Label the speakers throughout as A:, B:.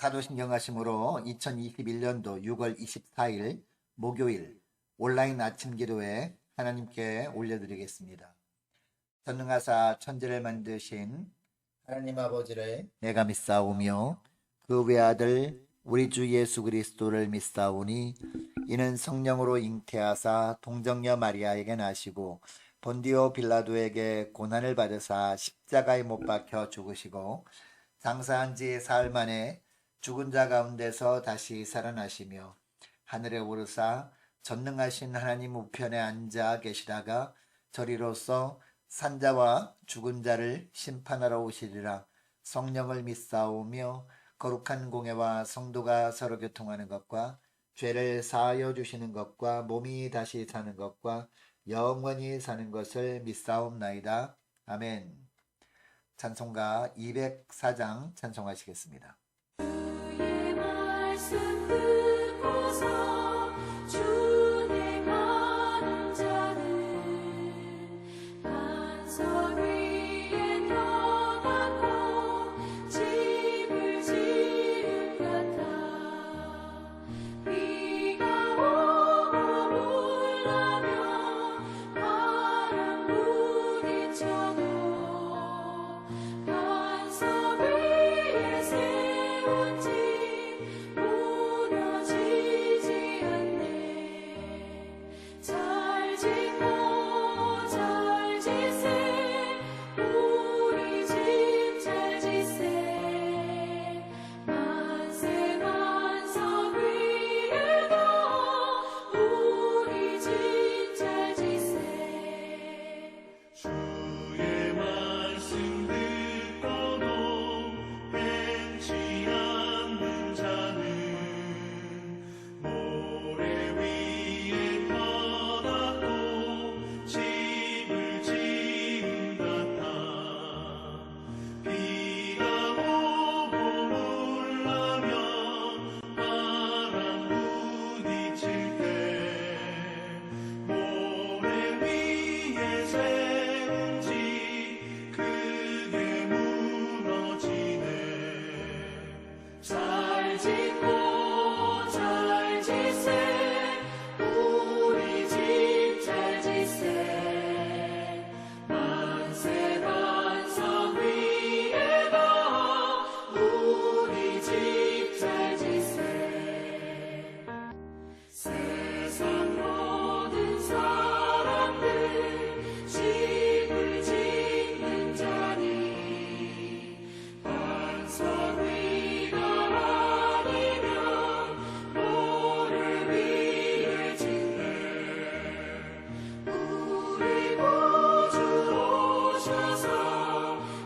A: 사도신경하심으로 2021년도 6월 24일 목요일 온라인 아침 기도에 하나님께 올려드리겠습니다. 전능하사 천지를 만드신 하나님 아버지를 내가 믿사오며 그 외아들 우리 주 예수 그리스도를 믿사오니 이는 성령으로 잉태하사 동정녀 마리아에게 나시고 본디오 빌라도에게 고난을 받으사 십자가에 못 박혀 죽으시고 장사한 지 사흘 만에 죽은 자 가운데서 다시 살아나시며 하늘에 오르사 전능하신 하나님 우편에 앉아 계시다가 저리로서 산자와 죽은 자를 심판하러 오시리라. 성령을 믿사오며 거룩한 공예와 성도가 서로 교통하는 것과 죄를 사하여 주시는 것과 몸이 다시 사는 것과 영원히 사는 것을 믿사옵나이다. 아멘. 찬송가 204장 찬송하시겠습니다.
B: 주의 말씀 듣고서 주의 가는 자는 반석 위에 떠났고 집을 지은 같아 비가 오고 물나며 바람 부딪혀도 반석 위에 세운 집 무너지지 않네. 잘 짓고 잘 지세 우리 집 잘 지세 만세 반석 위에도 우리 집 잘 지세.
C: 주의 말씀 듣고도 벤치 않는 자는 모래 위에 떠났고 집을 지은 같아 비가 오고 물나며 바람 부딪힐 때 모래 위에 세운 집 크게 무너지네.
B: 잘 짓고 잘 지세 우리 집 잘 지세 만세 반석 위에도 우리 집 잘 지세. 세상 모든 사람들 집을 짓는 자니 반석 위가 아니면 모래 위에 짓네. 우리 구주 오셔서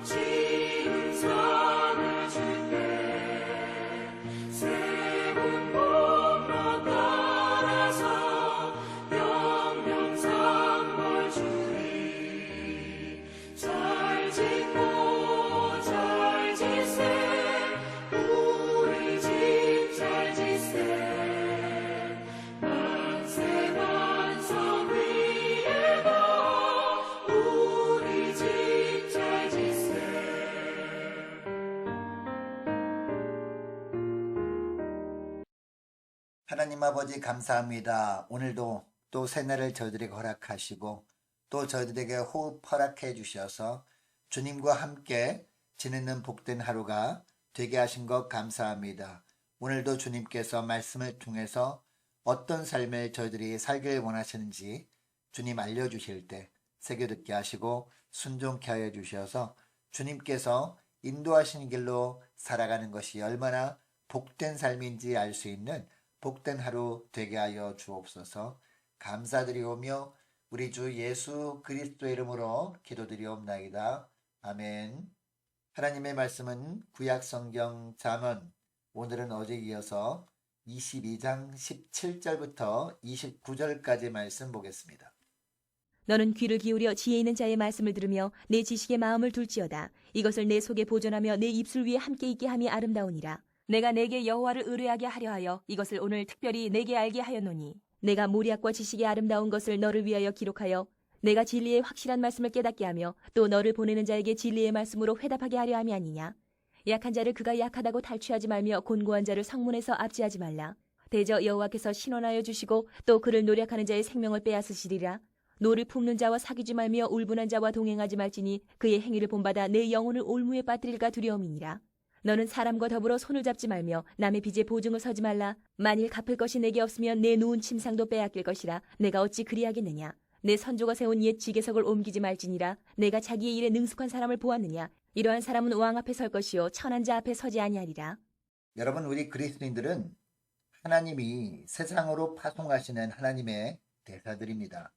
B: 지은 상을 줄때 세운 공로 따라서 영영상을 주리. 잘 짓고 잘 지세 우리 집 잘 지세 만세 반석 위에도 우리 집 잘 지세.
A: 하나님 아버지 감사합니다. 오늘도 또 새날을 저희들에게 허락하시고 또 저희들에게 호흡 허락해 주셔서 주님과 함께 지내는 복된 하루가 되게 하신 것 감사합니다. 오늘도 주님께서 말씀을 통해서 어떤 삶을 저희들이 살길 원하시는지 주님 알려주실 때 새겨듣게 하시고 순종케 하여 주셔서 주님께서 인도하시는 길로 살아가는 것이 얼마나 복된 삶인지 알 수 있는 복된 하루 되게 하여 주옵소서. 감사드리오며 우리 주 예수 그리스도의 이름으로 기도드리옵나이다. 아멘. 하나님의 말씀은 구약성경 잠언, 오늘은 어제 이어서 22장 17절부터 29절까지 말씀 보겠습니다.
D: 너는 귀를 기울여 지혜 있는 자의 말씀을 들으며 내 지식에 마음을 둘지어다. 이것을 내 속에 보존하며 내 입술 위에 함께 있게 함이 아름다우니라. 내가 내게 여호와를 의뢰하게 하려 하여 이것을 오늘 특별히 내게 알게 하였노니 내가 모리학과 지식의 아름다운 것을 너를 위하여 기록하여 내가 진리의 확실한 말씀을 깨닫게 하며 또 너를 보내는 자에게 진리의 말씀으로 회답하게 하려 함이 아니냐. 약한 자를 그가 약하다고 탈취하지 말며 곤고한 자를 성문에서 압제하지 말라. 대저 여호와께서 신원하여 주시고 또 그를 노력하는 자의 생명을 빼앗으시리라. 노를 품는 자와 사귀지 말며 울분한 자와 동행하지 말지니 그의 행위를 본받아 내 영혼을 올무에 빠뜨릴까 두려움이니라. 너는 사람과 더불어 손을 잡지 말며 남의 빚에 보증을 서지 말라. 만일 갚을 것이 내게 없으면 내 누운 침상도 빼앗길 것이라. 내가 어찌 그리하겠느냐. 내 선조가 세운 옛 지계석을 옮기지 말지니라. 내가 자기의 일에 능숙한 사람을 보았느냐. 이러한 사람은 왕 앞에 설 것이요 천한 자 앞에 서지 아니하리라.
A: 여러분, 우리 그리스도인들은 하나님이 세상으로 파송하시는 하나님의 대사들입니다.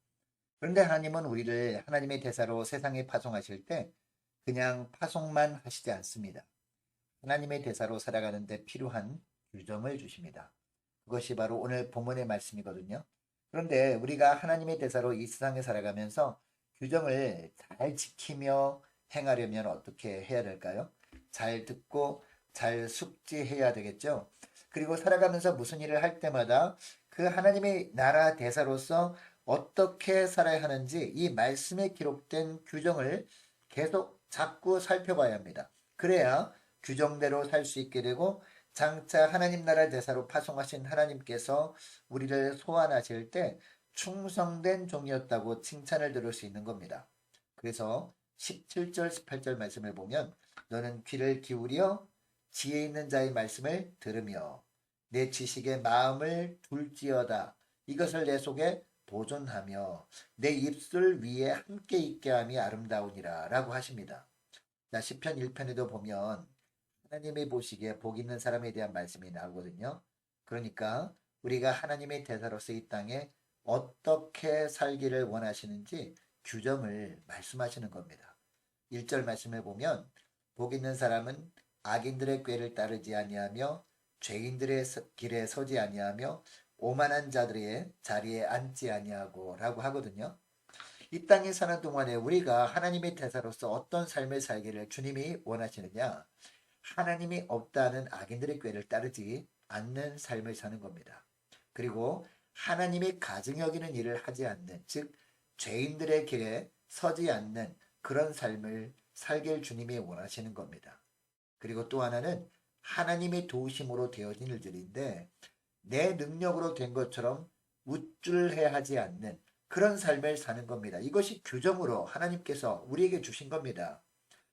A: 그런데 하나님은 우리를 하나님의 대사로 세상에 파송하실 때 그냥 파송만 하시지 않습니다. 하나님의 대사로 살아가는 데 필요한 규정을 주십니다. 그것이 바로 오늘 본문의 말씀이거든요. 그런데 우리가 하나님의 대사로 이 세상에 살아가면서 규정을 잘 지키며 행하려면 어떻게 해야 될까요? 잘 듣고 잘 숙지해야 되겠죠. 그리고 살아가면서 무슨 일을 할 때마다 그 하나님의 나라 대사로서 어떻게 살아야 하는지 이 말씀에 기록된 규정을 계속 자꾸 살펴봐야 합니다. 그래야 규정대로 살 수 있게 되고 장차 하나님 나라 대사로 파송하신 하나님께서 우리를 소환하실 때 충성된 종이었다고 칭찬을 들을 수 있는 겁니다. 그래서 17절 18절 말씀을 보면 너는 귀를 기울여 지혜 있는 자의 말씀을 들으며 내 지식에 마음을 둘지어다. 이것을 내 속에 보존하며 내 입술 위에 함께 있게 함이 아름다우니라 라고 하십니다. 자, 시편 1편에도 보면 하나님이 보시기에 복 있는 사람에 대한 말씀이 나오거든요. 그러니까 우리가 하나님의 대사로서 이 땅에 어떻게 살기를 원하시는지 규정을 말씀하시는 겁니다. 1절 말씀을 보면 복 있는 사람은 악인들의 꾀를 따르지 아니하며 죄인들의 길에 서지 아니하며 오만한 자들의 자리에 앉지 아니하고 라고 하거든요. 이 땅에 사는 동안에 우리가 하나님의 대사로서 어떤 삶을 살기를 주님이 원하시느냐? 하나님이 없다는 악인들의 꾀를 따르지 않는 삶을 사는 겁니다. 그리고 하나님이 가증 여기는 일을 하지 않는, 즉 죄인들의 길에 서지 않는 그런 삶을 살길 주님이 원하시는 겁니다. 그리고 또 하나는 하나님의 도우심으로 되어진 일들인데 내 능력으로 된 것처럼 우쭐해 하지 않는 그런 삶을 사는 겁니다. 이것이 규정으로 하나님께서 우리에게 주신 겁니다.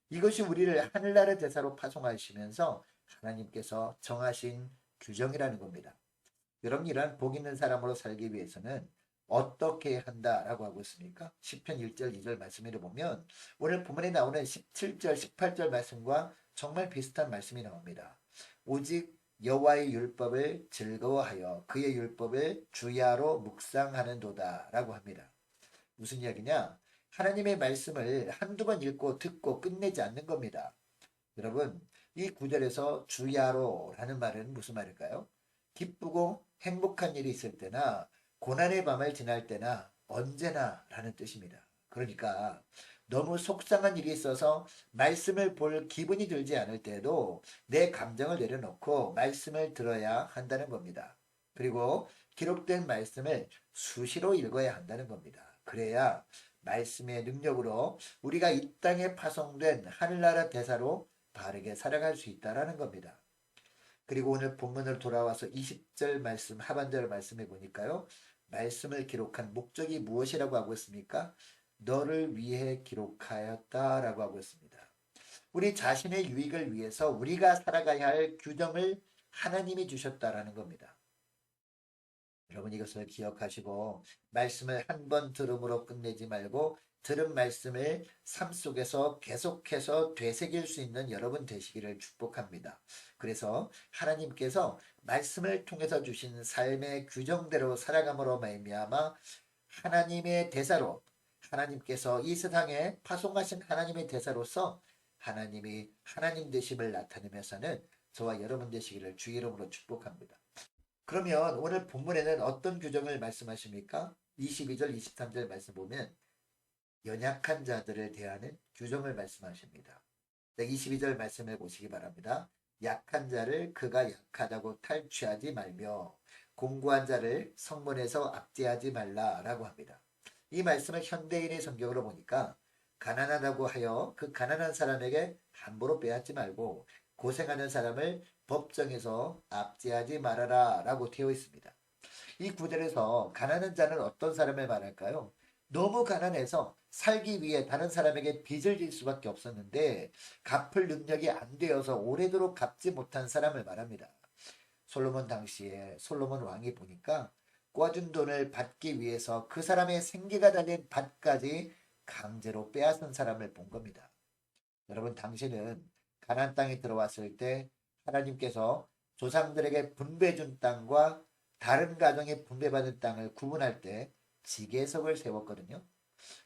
A: 이것이 우리를 하늘나라 대사로 파송하시면서 하나님께서 정하신 규정이라는 겁니다. 여러분, 이러한 복 있는 사람으로 살기 위해서는 어떻게 한다라고 하고 있습니까? 시편 1절 2절 말씀을 보면 오늘 본문에 나오는 17절 18절 말씀과 정말 비슷한 말씀이 나옵니다. 오직 여호와의 율법을 즐거워하여 그의 율법을 주야로 묵상하는도다 라고 합니다. 무슨 이야기냐? 하나님의 말씀을 한두 번 읽고 듣고 끝내지 않는 겁니다. 여러분, 이 구절에서 주야로 라는 말은 무슨 말일까요? 기쁘고 행복한 일이 있을 때나 고난의 밤을 지날 때나 언제나 라는 뜻입니다. 그러니까 너무 속상한 일이 있어서 말씀을 볼 기분이 들지 않을 때에도 내 감정을 내려놓고 말씀을 들어야 한다는 겁니다. 그리고 기록된 말씀을 수시로 읽어야 한다는 겁니다. 그래야 말씀의 능력으로 우리가 이 땅에 파송된 하늘나라 대사로 바르게 살아갈 수 있다는 겁니다. 그리고 오늘 본문으로 돌아와서 20절 말씀 하반절 말씀해 보니까요. 말씀을 기록한 목적이 무엇이라고 하고 있습니까? 너를 위해 기록하였다라고 하고 있습니다. 우리 자신의 유익을 위해서 우리가 살아가야 할 규정을 하나님이 주셨다라는 겁니다. 여러분, 이것을 기억하시고 말씀을 한 번 들음으로 끝내지 말고 들은 말씀을 삶 속에서 계속해서 되새길 수 있는 여러분 되시기를 축복합니다. 그래서 하나님께서 말씀을 통해서 주신 삶의 규정대로 살아감으로 말미암아 하나님의 대사로 하나님께서 이 세상에 파송하신 하나님의 대사로서 하나님이 하나님 되심을 나타내면서는 저와 여러분 되시기를 주 이름으로 축복합니다. 그러면 오늘 본문에는 어떤 규정을 말씀하십니까? 22절 23절 말씀 보면 연약한 자들을 대하는 규정을 말씀하십니다. 22절 말씀을 보시기 바랍니다. 약한 자를 그가 약하다고 탈취하지 말며 공고한 자를 성문에서 압제하지 말라라고 합니다. 이 말씀을 현대인의 성경으로 보니까 가난하다고 하여 그 가난한 사람에게 함부로 빼앗지 말고 고생하는 사람을 법정에서 압제하지 말아라 라고 되어 있습니다. 이 구절에서 가난한 자는 어떤 사람을 말할까요? 너무 가난해서 살기 위해 다른 사람에게 빚을 질 수밖에 없었는데 갚을 능력이 안 되어서 오래도록 갚지 못한 사람을 말합니다. 솔로몬 당시에 솔로몬 왕이 보니까 꿔준 돈을 받기 위해서 그 사람의 생계가 달린 밭까지 강제로 빼앗은 사람을 본 겁니다. 여러분, 당신은 가나안 땅에 들어왔을 때 하나님께서 조상들에게 분배준 땅과 다른 가정에 분배받은 땅을 구분할 때 지계석을 세웠거든요.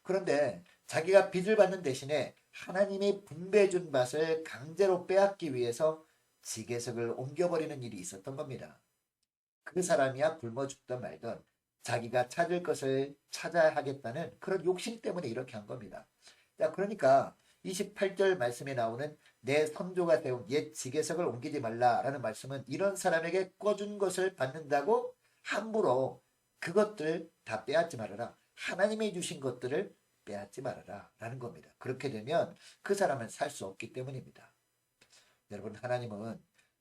A: 그런데 자기가 빚을 받는 대신에 하나님이 분배준 밭을 강제로 빼앗기 위해서 지계석을 옮겨버리는 일이 있었던 겁니다. 그 사람이야 굶어 죽든 말든 자기가 찾을 것을 찾아야 하겠다는 그런 욕심 때문에 이렇게 한 겁니다. 자, 그러니까 28절 말씀에 나오는 내 선조가 세운 옛 지계석을 옮기지 말라라는 말씀은 이런 사람에게 꿔준 것을 받는다고 함부로 그것들 다 빼앗지 말아라. 하나님이 주신 것들을 빼앗지 말아라 라는 겁니다. 그렇게 되면 그 사람은 살 수 없기 때문입니다. 여러분, 하나님은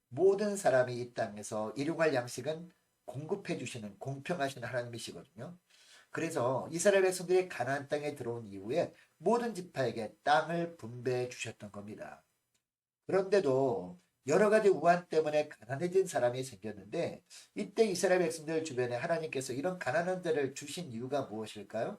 A: 모든 사람이 이 땅에서 일용할 양식은 공급해 주시는 공평하신 하나님이시거든요. 그래서 이스라엘 백성들이 가나안 땅에 들어온 이후에 모든 지파에게 땅을 분배해 주셨던 겁니다. 그런데도 여러 가지 우환 때문에 가난해진 사람이 생겼는데 이때 이스라엘 백성들 주변에 하나님께서 이런 가난한 자를 주신 이유가 무엇일까요?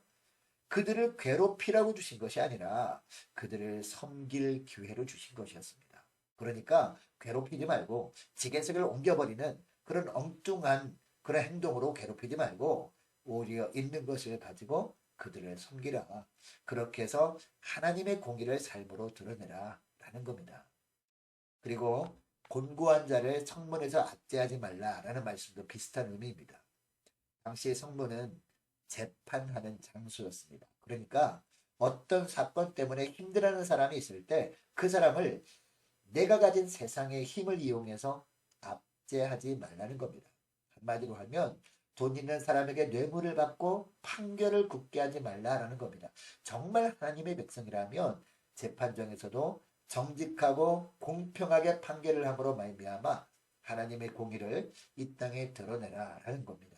A: 그들을 괴롭히라고 주신 것이 아니라 그들을 섬길 기회로 주신 것이었습니다. 그러니까 괴롭히지 말고 지계석을 옮겨버리는 그런 엉뚱한 그런 행동으로 괴롭히지 말고 오히려 있는 것을 가지고 그들을 섬기라. 그렇게 해서 하나님의 공의를 삶으로 드러내라 라는 겁니다. 그리고 곤고한 자를 성문에서 압제하지 말라라는 말씀도 비슷한 의미입니다. 당시의 성문은 재판하는 장소였습니다. 그러니까 어떤 사건 때문에 힘들어하는 사람이 있을 때 그 사람을 내가 가진 세상의 힘을 이용해서 압제하지 말라는 겁니다. 한마디로 하면 돈 있는 사람에게 뇌물을 받고 판결을 굳게 하지 말라라는 겁니다. 정말 하나님의 백성이라면 재판정에서도 정직하고 공평하게 판결을 함으로 말미암아 하나님의 공의를 이 땅에 드러내라라는 겁니다.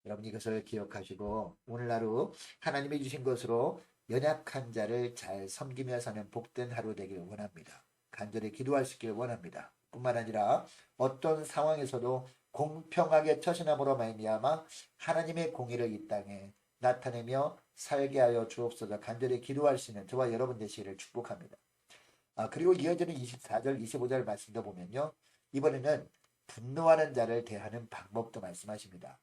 A: 여러분, 이것을 기억하시고 오늘 하루 하나님이 주신 것으로 연약한 자를 잘 섬기며 사는 복된 하루 되길 원합니다. 간절히 기도할 수 있길 원합니다. 뿐만 아니라 어떤 상황에서도 공평하게 처신함으로 말미암아 하나님의 공의를 이 땅에 나타내며 살게 하여 주옵소서. 간절히 기도할 수 있는 저와 여러분 되시기를 축복합니다. 그리고 이어지는 24절 25절 말씀도 보면요, 이번에는 분노하는 자를 대하는 방법도 말씀하십니다.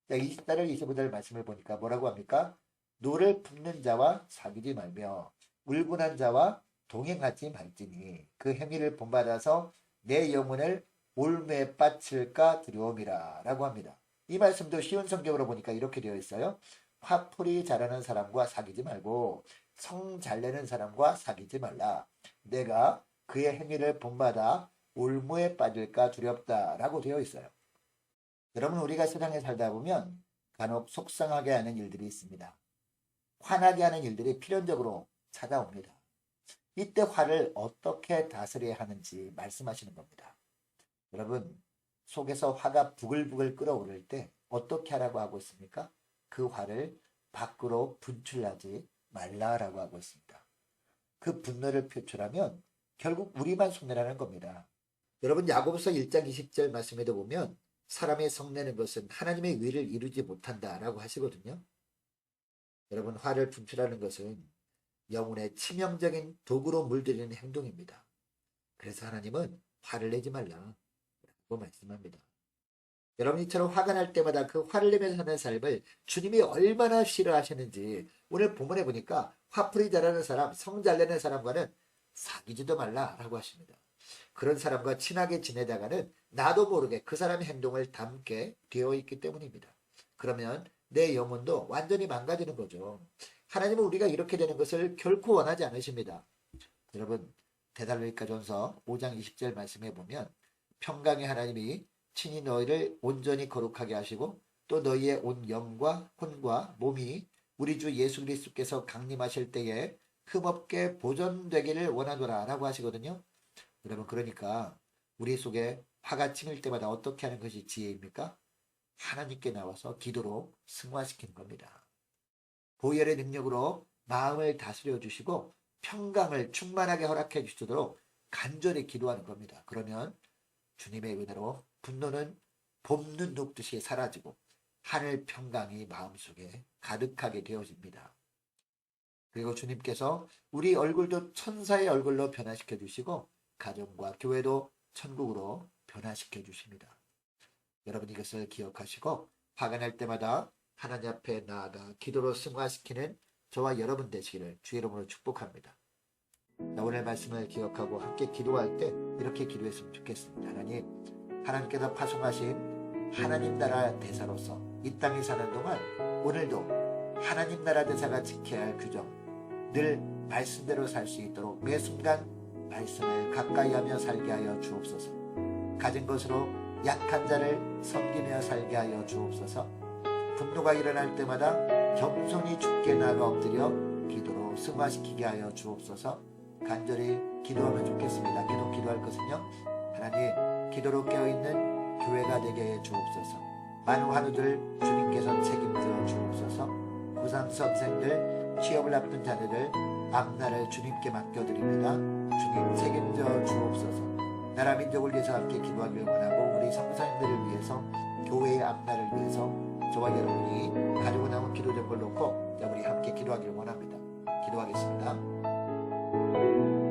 A: 24절 25절 말씀을 보니까 뭐라고 합니까? 노를 품는 자와 사귀지 말며 울분한 자와 동행하지 말지니 그 행위를 본받아서 내 영혼을 올무에 빠칠까 두려움이라 라고 합니다. 이 말씀도 쉬운 성경으로 보니까 이렇게 되어 있어요. 화풀이 잘하는 사람과 사귀지 말고 성 잘내는 사람과 사귀지 말라. 내가 그의 행위를 본받아 올무에 빠질까 두렵다 라고 되어 있어요. 여러분, 우리가 세상에 살다 보면 간혹 속상하게 하는 일들이 있습니다. 화나게 하는 일들이 필연적으로 찾아옵니다. 이때 화를 어떻게 다스려야 하는지 말씀하시는 겁니다. 여러분, 속에서 화가 부글부글 끓어오를 때 어떻게 하라고 하고 있습니까? 그 화를 밖으로 분출하지 말라라고 하고 있습니다. 그 분노를 표출하면 결국 우리만 손해라는 겁니다. 여러분, 야고보서 1장 20절 말씀에도 보면 사람의 성내는 것은 하나님의 의를 이루지 못한다라고 하시거든요. 여러분, 화를 분출하는 것은 영혼의 치명적인 도구로 물들이는 행동입니다. 그래서 하나님은 화를 내지 말라고 말씀합니다. 여러분이처럼 화가 날 때마다 그 화를 내면서 사는 삶을 주님이 얼마나 싫어하시는지 오늘 본문에 보니까 화풀이 잘하는 사람, 성 잘내는 사람과는 사귀지도 말라라고 하십니다. 그런 사람과 친하게 지내다가는 나도 모르게 그 사람의 행동을 담게 되어 있기 때문입니다. 그러면 내 영혼도 완전히 망가지는 거죠. 하나님은 우리가 이렇게 되는 것을 결코 원하지 않으십니다. 여러분, 데살로니가전서 5장 20절 말씀해 보면 평강의 하나님이 친히 너희를 온전히 거룩하게 하시고 또 너희의 온 영과 혼과 몸이 우리 주 예수 그리스도께서 강림하실 때에 흠없게 보존되기를 원하노라 라고 하시거든요. 여러분, 그러니까 우리 속에 화가 치밀 때마다 어떻게 하는 것이 지혜입니까? 하나님께 나와서 기도로 승화시키는 겁니다. 보혈의 능력으로 마음을 다스려 주시고 평강을 충만하게 허락해 주시도록 간절히 기도하는 겁니다. 그러면 주님의 은혜로 분노는 봄눈 녹듯이 사라지고 하늘 평강이 마음속에 가득하게 되어집니다. 그리고 주님께서 우리 얼굴도 천사의 얼굴로 변화시켜 주시고 가정과 교회도 천국으로 변화시켜 주십니다. 여러분, 이것을 기억하시고 화가 날 때마다 하나님 앞에 나아가 기도로 승화시키는 저와 여러분 되시기를 주의 이름으로 축복합니다. 오늘 말씀을 기억하고 함께 기도할 때 이렇게 기도했으면 좋겠습니다. 하나님께서 파송하신 하나님 나라 대사로서 이 땅에 사는 동안 오늘도 하나님 나라 대사가 지켜야 할 규정, 늘 말씀대로 살 수 있도록 매 순간 말씀을 가까이 하며 살게 하여 주옵소서. 가진 것으로 약한 자를 섬기며 살게 하여 주옵소서. 분노가 일어날 때마다 겸손히 주께 나아가 엎드려 기도로 승화시키게 하여 주옵소서. 간절히 기도하면 좋겠습니다. 기도할 것은요, 하나님, 기도로 깨어있는 교회가 되게 해 주옵소서. 많은 환우들 주님께서 책임져 주옵소서. 고3 수험생들, 취업을 앞둔 자들을 앞날을 주님께 맡겨드립니다. 주님 책임져 주옵소서. 나라 민족을 위해서 함께 기도하기를 원하고 우리 성사님들을 위해서, 교회의 앞날을 위해서 저와 여러분이 가지고 나온 기도 제목을 놓고 우리 함께 기도하기를 원합니다. 기도하겠습니다.